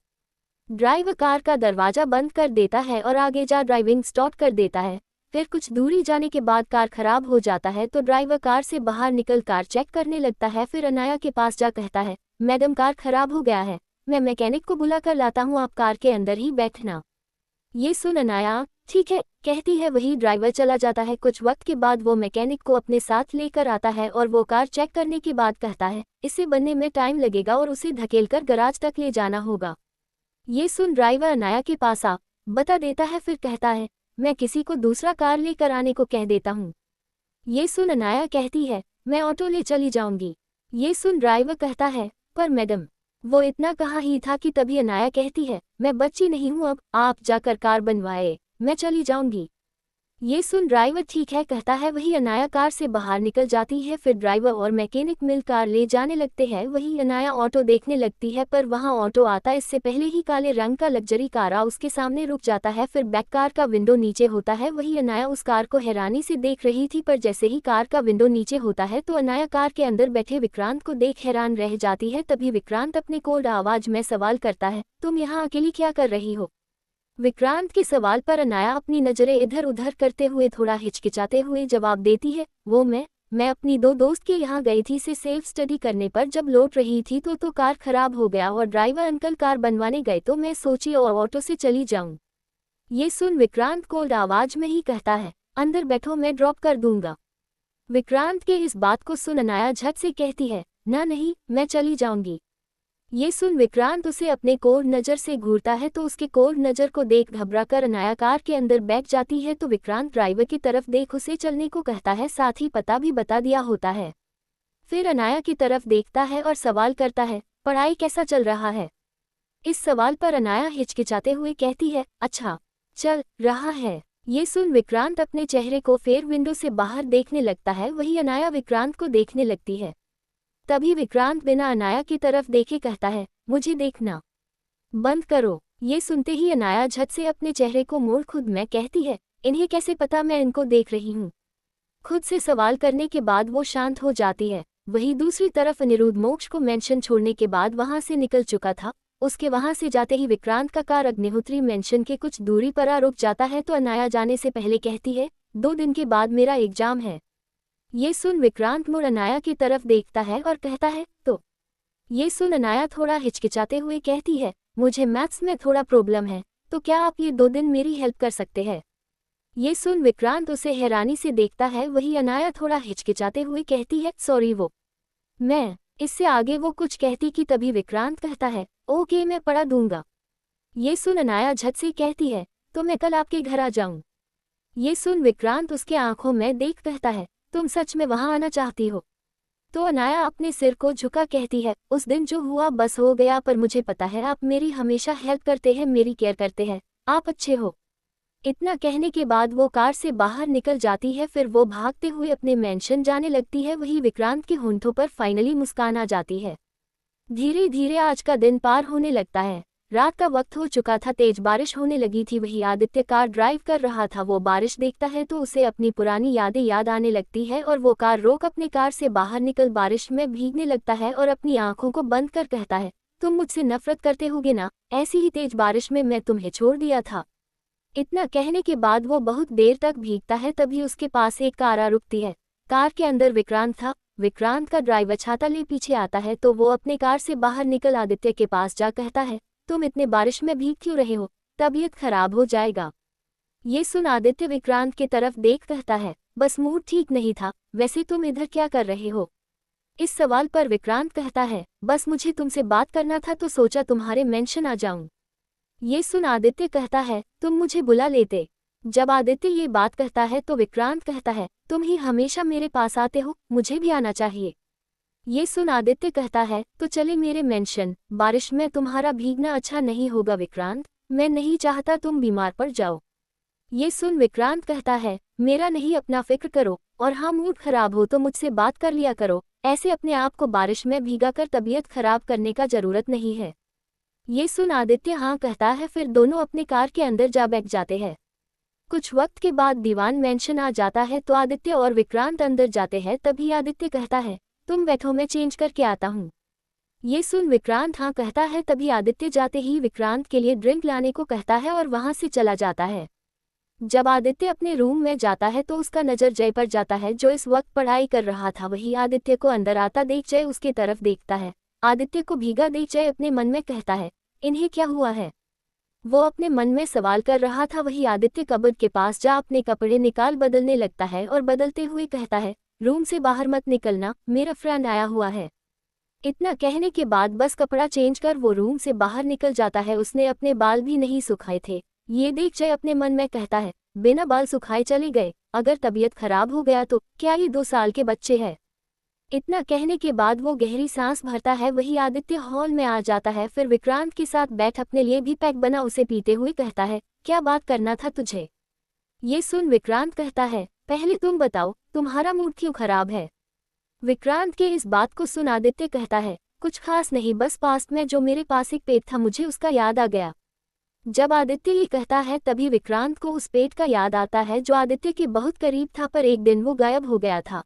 ड्राइवर कार का दरवाजा बंद कर देता है और आगे जा ड्राइविंग स्टार्ट कर देता है। फिर कुछ दूरी जाने के बाद कार खराब हो जाता है तो ड्राइवर कार से बाहर निकल कार चेक करने लगता है। फिर अनाया के पास जा कहता है, मैडम कार खराब हो गया है, मैं मैकेनिक को बुला कर लाता हूँ, आप कार के अंदर ही बैठना। ये सुन अनाया ठीक है कहती है। वही ड्राइवर चला जाता है। कुछ वक्त के बाद वो मैकेनिक को अपने साथ लेकर आता है और वो कार चेक करने के बाद कहता है, इसे बनने में टाइम लगेगा और उसे धकेलकर गराज तक ले जाना होगा। ये सुन ड्राइवर अनाया के पास आ बता देता है। फिर कहता है, मैं किसी को दूसरा कार लेकर आने को कह देता हूँ। ये सुन अनाया कहती है, मैं ऑटो ले चली जाऊंगी। ये सुन ड्राइवर कहता है, पर मैडम। वो इतना कहा ही था कि तभी अनाया कहती है, मैं बच्ची नहीं हूँ, अब आप जाकर कार बनवाए, मैं चली जाऊंगी। ये सुन ड्राइवर ठीक है कहता है। वही अनाया कार से बाहर निकल जाती है। फिर ड्राइवर और मैकेनिक मिल कार ले जाने लगते हैं। वही अनाया ऑटो देखने लगती है पर वहां ऑटो आता इससे पहले ही काले रंग का लग्जरी कार उसके सामने रुक जाता है। फिर बैक कार का विंडो नीचे होता है। वही अनाया उस कार को हैरानी से देख रही थी पर जैसे ही कार का विंडो नीचे होता है तो अनाया कार के अंदर बैठे विक्रांत को देख हैरान रह जाती है। तभी विक्रांत अपने कोल्ड आवाज में सवाल करता है, तुम यहाँ अकेली क्या कर रही हो? विक्रांत के सवाल पर अनाया अपनी नजरें इधर उधर करते हुए थोड़ा हिचकिचाते हुए जवाब देती है, वो मैं अपनी दो दोस्त के यहाँ गई थी से सेल्फ स्टडी करने पर जब लौट रही थी तो कार खराब हो गया और ड्राइवर अंकल कार बनवाने गए तो मैं सोची और ऑटो से चली जाऊं। ये सुन विक्रांत कोल्ड आवाज में ही कहता है, अंदर बैठो मैं ड्रॉप कर दूंगा। विक्रांत के इस बात को सुन अनाया झट से कहती है, ना नहीं मैं चली जाऊंगी। ये सुन विक्रांत उसे अपने कोर नज़र से घूरता है तो उसके कोर नज़र को देख घबराकर अनाया कार के अंदर बैठ जाती है। तो विक्रांत ड्राइवर की तरफ देख उसे चलने को कहता है, साथ ही पता भी बता दिया होता है। फिर अनाया की तरफ देखता है और सवाल करता है, पढ़ाई कैसा चल रहा है? इस सवाल पर अनाया हिचकिचाते हुए कहती है, अच्छा चल रहा है। ये सुन विक्रांत अपने चेहरे को फेर विंडो से बाहर देखने लगता है। वही अनाया विक्रांत को देखने लगती है। तभी विक्रांत बिना अनाया की तरफ देखे कहता है, मुझे देखना बंद करो। ये सुनते ही अनाया झट से अपने चेहरे को मोड़ खुद में कहती है, इन्हें कैसे पता मैं इनको देख रही हूँ? खुद से सवाल करने के बाद वो शांत हो जाती है। वही दूसरी तरफ अनिरुद्ध मोक्ष को मेंशन छोड़ने के बाद वहां से निकल चुका था। उसके वहां से जाते ही विक्रांत का कार अग्निहोत्री मेंशन के कुछ दूरी पर रुक जाता है तो अनाया जाने से पहले कहती है, 2 दिन के बाद मेरा एग्जाम है। ये सुन विक्रांत मुड़ अनाया की तरफ देखता है और कहता है, तो? ये सुन अनाया थोड़ा हिचकिचाते हुए कहती है, मुझे मैथ्स में थोड़ा प्रॉब्लम है, तो क्या आप ये 2 दिन मेरी हेल्प कर सकते हैं? ये सुन विक्रांत उसे हैरानी से देखता है। वही अनाया थोड़ा हिचकिचाते हुए कहती है, सॉरी वो मैं। इससे आगे वो कुछ कहती कि तभी विक्रांत कहता है, ओके मैं पढ़ा दूंगा। ये सुन अनाया झट से कहती है, तो मैं कल आपके घर आ जाऊं? ये सुन विक्रांत उसके आंखों में देख कहता है, तुम सच में वहां आना चाहती हो? तो अनाया अपने सिर को झुका कहती है, उस दिन जो हुआ बस हो गया, पर मुझे पता है आप मेरी हमेशा हेल्प करते हैं, मेरी केयर करते हैं, आप अच्छे हो। इतना कहने के बाद वो कार से बाहर निकल जाती है। फिर वो भागते हुए अपने मेंशन जाने लगती है। वही विक्रांत के होंठों पर फाइनली मुस्कान आ जाती है। धीरे धीरे आज का दिन पार होने लगता है। रात का वक्त हो चुका था, तेज बारिश होने लगी थी। वही आदित्य कार ड्राइव कर रहा था। वो बारिश देखता है तो उसे अपनी पुरानी यादें याद आने लगती है और वो कार रोक अपने कार से बाहर निकल बारिश में भीगने लगता है और अपनी आंखों को बंद कर कहता है, तुम मुझसे नफरत करते होगे ना, ऐसी ही तेज बारिश में मैं तुम्हें छोड़ दिया था। इतना कहने के बाद वो बहुत देर तक भीगता है। तभी उसके पास एक कार आ रुकती है। कार के अंदर विक्रांत था। विक्रांत का ड्राइवर छाता ले पीछे आता है तो वो अपने कार से बाहर निकल आदित्य के पास जा कहता है, तुम इतने बारिश में भीग क्यों रहे हो? तबीयत खराब हो जाएगा। ये सुन आदित्य विक्रांत के तरफ देख कहता है, बस मूड ठीक नहीं था। वैसे तुम इधर क्या कर रहे हो? इस सवाल पर विक्रांत कहता है, बस मुझे तुमसे बात करना था तो सोचा तुम्हारे मेंशन आ जाऊं। ये सुन आदित्य कहता है, तुम मुझे बुला लेते। जब आदित्य ये बात कहता है तो विक्रांत कहता है, तुम ही हमेशा मेरे पास आते हो, मुझे भी आना चाहिए। ये सुन आदित्य कहता है, तो चले मेरे मेंशन, बारिश में तुम्हारा भीगना अच्छा नहीं होगा विक्रांत, मैं नहीं चाहता तुम बीमार पड़ जाओ। ये सुन विक्रांत कहता है, मेरा नहीं अपना फिक्र करो, और हाँ मूड खराब हो तो मुझसे बात कर लिया करो, ऐसे अपने आप को बारिश में भीगा कर तबीयत खराब करने का जरूरत नहीं है। ये सुन आदित्य हाँ कहता है, फिर दोनों अपने कार के अंदर जा बैठ जाते हैं। कुछ वक्त के बाद दीवान मेंशन आ जाता है तो आदित्य और विक्रांत अंदर जाते हैं। तभी आदित्य कहता है, तुम बैठो मैं चेंज करके आता हूँ। ये सुन विक्रांत हाँ कहता है। तभी आदित्य जाते ही विक्रांत के लिए ड्रिंक लाने को कहता है और वहां से चला जाता है। जब आदित्य अपने रूम में जाता है तो उसका नज़र जय पर जाता है जो इस वक्त पढ़ाई कर रहा था। वही आदित्य को अंदर आता देख जय उसके तरफ देखता है। आदित्य को भीगा देख जय अपने मन में कहता है, इन्हें क्या हुआ है। वो अपने मन में सवाल कर रहा था। वही आदित्य कबर्ड के पास जा अपने कपड़े निकाल बदलने लगता है और बदलते हुए कहता है, रूम से बाहर मत निकलना, मेरा फ्रेंड आया हुआ है। इतना कहने के बाद बस कपड़ा चेंज कर वो रूम से बाहर निकल जाता है। उसने अपने बाल भी नहीं सुखाए थे। ये देख जय अपने मन में कहता है, बिना बाल सुखाए चले गए, अगर तबीयत खराब हो गया तो क्या ये 2 साल के बच्चे हैं। इतना कहने के बाद वो गहरी सांस भरता है। वही आदित्य हॉल में आ जाता है। फिर विक्रांत के साथ बैठ अपने लिए भी पैक बना उसे पीते हुए कहता है, क्या बात करना था तुझे। ये सुन विक्रांत कहता है, पहले तुम बताओ तुम्हारा मूड क्यों खराब है। विक्रांत के इस बात को सुन आदित्य कहता है, कुछ खास नहीं, बस पास्ट में जो मेरे पास एक पेट था मुझे उसका याद आ गया। जब आदित्य ये कहता है तभी विक्रांत को उस पेट का याद आता है जो आदित्य के बहुत करीब था, पर एक दिन वो गायब हो गया था।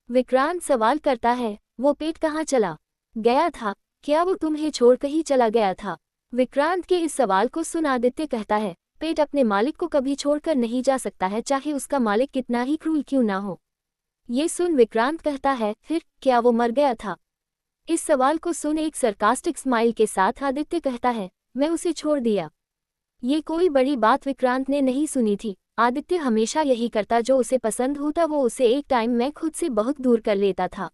विक्रांत सवाल करता है, वो पेट कहाँ चला गया था, क्या वो तुम्हें छोड़ कहीं चला गया था। विक्रांत के इस सवाल को सुन आदित्य कहता है, पेट अपने मालिक को कभी छोड़कर नहीं जा सकता है, चाहे उसका मालिक कितना ही क्रूर क्यों ना हो। ये सुन विक्रांत कहता है, फिर क्या वो मर गया था। इस सवाल को सुन एक सरकास्टिक स्माइल के साथ आदित्य कहता है, मैं उसे छोड़ दिया। ये कोई बड़ी बात विक्रांत ने नहीं सुनी थी। आदित्य हमेशा यही करता, जो उसे पसंद होता वो उसे एक टाइम में खुद से बहुत दूर कर लेता था।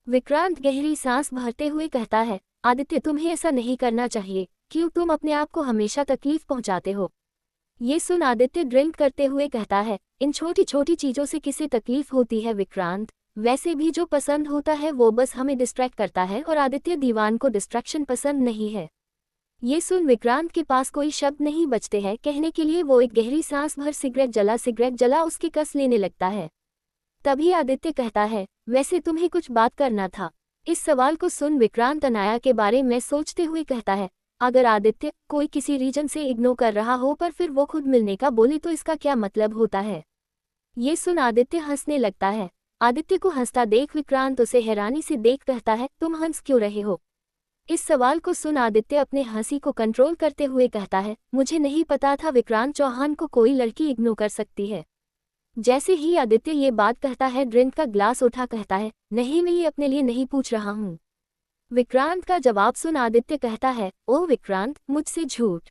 विक्रांत गहरी सांस भरते हुए कहता है, आदित्य तुम्हें ऐसा नहीं करना चाहिए, क्यों तुम अपने आप को हमेशा तकलीफ पहुंचाते हो। ये सुन आदित्य ड्रिंक करते हुए कहता है, इन छोटी छोटी चीज़ों से किसे तकलीफ होती है विक्रांत, वैसे भी जो पसंद होता है वो बस हमें डिस्ट्रैक्ट करता है, और आदित्य दीवान को डिस्ट्रैक्शन पसंद नहीं है। ये सुन विक्रांत के पास कोई शब्द नहीं बचते हैं कहने के लिए। वो एक गहरी सांस भर सिगरेट जला उसकी कस लेने लगता है। तभी आदित्य कहता है, वैसे तुम्हें कुछ बात करना था। इस सवाल को सुन विक्रांत अनाया के बारे में सोचते हुए कहता है, अगर आदित्य कोई किसी रीजन से इग्नोर कर रहा हो पर फिर वो खुद मिलने का बोले तो इसका क्या मतलब होता है। ये सुन आदित्य हंसने लगता है। आदित्य को हंसता देख विक्रांत उसे हैरानी से देख कहता है, तुम हंस क्यों रहे हो। इस सवाल को सुन आदित्य अपने हंसी को कंट्रोल करते हुए कहता है, मुझे नहीं पता था विक्रांत चौहान को कोई लड़की इग्नोर कर सकती है। जैसे ही आदित्य ये बात कहता है ड्रिंक का ग्लास उठा कहता है, नहीं मैं ये अपने लिए नहीं पूछ रहा हूँ। विक्रांत का जवाब सुन आदित्य कहता है, ओह विक्रांत मुझसे झूठ।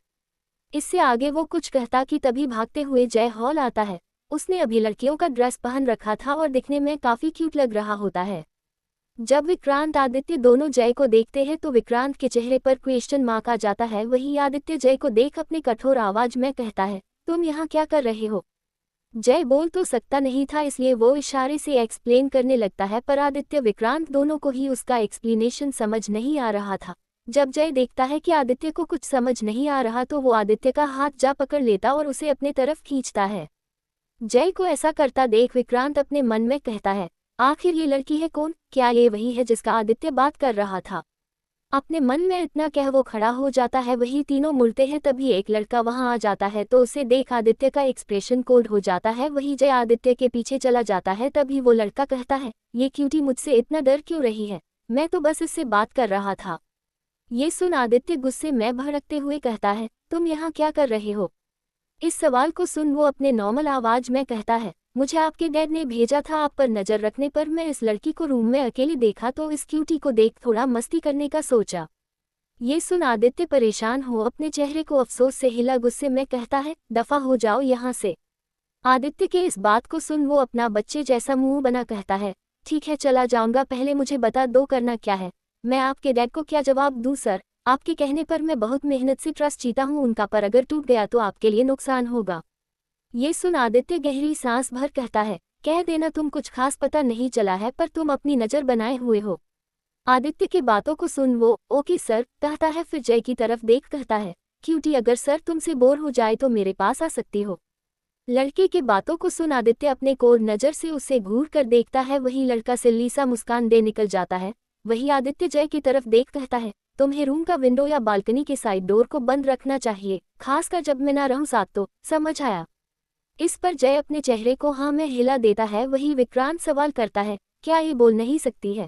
इससे आगे वो कुछ कहता कि तभी भागते हुए जय हॉल आता है। उसने अभी लड़कियों का ड्रेस पहन रखा था और दिखने में काफी क्यूट लग रहा होता है। जब विक्रांत आदित्य दोनों जय को देखते हैं तो विक्रांत के चेहरे पर क्वेश्चन मार्क आ जाता है। वही आदित्य जय को देख अपनी कठोर आवाज में कहता है, तुम यहाँ क्या कर रहे हो। जय बोल तो सकता नहीं था इसलिए वो इशारे से एक्सप्लेन करने लगता है, पर आदित्य विक्रांत दोनों को ही उसका एक्सप्लेनेशन समझ नहीं आ रहा था। जब जय देखता है कि आदित्य को कुछ समझ नहीं आ रहा तो वो आदित्य का हाथ जा पकड़ लेता और उसे अपने तरफ खींचता है। जय को ऐसा करता देख विक्रांत अपने मन में कहता है, आखिर ये लड़की है कौन, क्या ये वही है जिसका आदित्य बात कर रहा था। अपने मन में इतना कह वो खड़ा हो जाता है। वही तीनों मुड़ते हैं तभी एक लड़का वहां आ जाता है तो उसे देख आदित्य का एक्सप्रेशन कोल्ड हो जाता है। वही जय आदित्य के पीछे चला जाता है। तभी वो लड़का कहता है, ये क्यूटी मुझसे इतना डर क्यों रही है, मैं तो बस इससे बात कर रहा था। ये सुन आदित्य गुस्से में भड़कते हुए कहता है, तुम यहाँ क्या कर रहे हो। इस सवाल को सुन वो अपने नॉर्मल आवाज में कहता है, मुझे आपके डैड ने भेजा था आप पर नजर रखने पर। मैं इस लड़की को रूम में अकेले देखा तो इस क्यूटी को देख थोड़ा मस्ती करने का सोचा। ये सुन आदित्य परेशान हो अपने चेहरे को अफसोस से हिला गुस्से में कहता है, दफा हो जाओ यहाँ से। आदित्य के इस बात को सुन वो अपना बच्चे जैसा मुंह बना कहता है, ठीक है चला जाऊंगा, पहले मुझे बता दो करना क्या है, मैं आपके डैड को क्या जवाब दूं। सर, आपके कहने पर मैं बहुत मेहनत से ट्रस्ट जीता हूँ उनका, पर अगर टूट गया तो आपके लिए नुकसान होगा। ये सुन आदित्य गहरी सांस भर कहता है, कह देना तुम कुछ खास पता नहीं चला है पर तुम अपनी नज़र बनाए हुए हो। आदित्य की बातों को सुन वो ओके सर कहता है, फिर जय की तरफ देख कहता है, क्यूटी अगर सर तुमसे बोर हो जाए तो मेरे पास आ सकती हो। लड़के की बातों को सुन आदित्य अपने कोर नज़र से उसे घूर कर देखता है। वही लड़का सिल्ली सा मुस्कान दे निकल जाता है। वही आदित्य जय की तरफ देख कहता है, तुम्हें रूम का विंडो या बालकनी के साइड डोर को बंद रखना चाहिए, खासकर जब मैं ना रहूं साथ, तो समझ आया। इस पर जय अपने चेहरे को हाँ में हिला देता है। वही विक्रांत सवाल करता है, क्या ये बोल नहीं सकती है?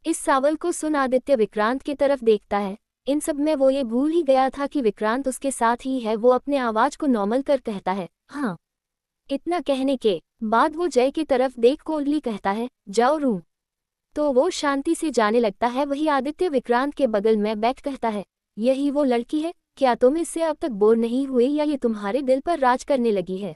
इस सवाल को सुन आदित्य विक्रांत की तरफ देखता है। इन सब में वो ये भूल ही गया था कि विक्रांत उसके साथ ही है। वो अपने आवाज को नॉर्मल कर कहता है, हाँ। इतना कहने के बाद वो जय की तरफ देख कोल्डली कहता है, जाओ रूम। तो वो शांति से जाने लगता है। वही आदित्य विक्रांत के बगल में बैठ कहता है, यही वो लड़की है? क्या तुम इससे अब तक बोर नहीं हुए या ये तुम्हारे दिल पर राज करने लगी है?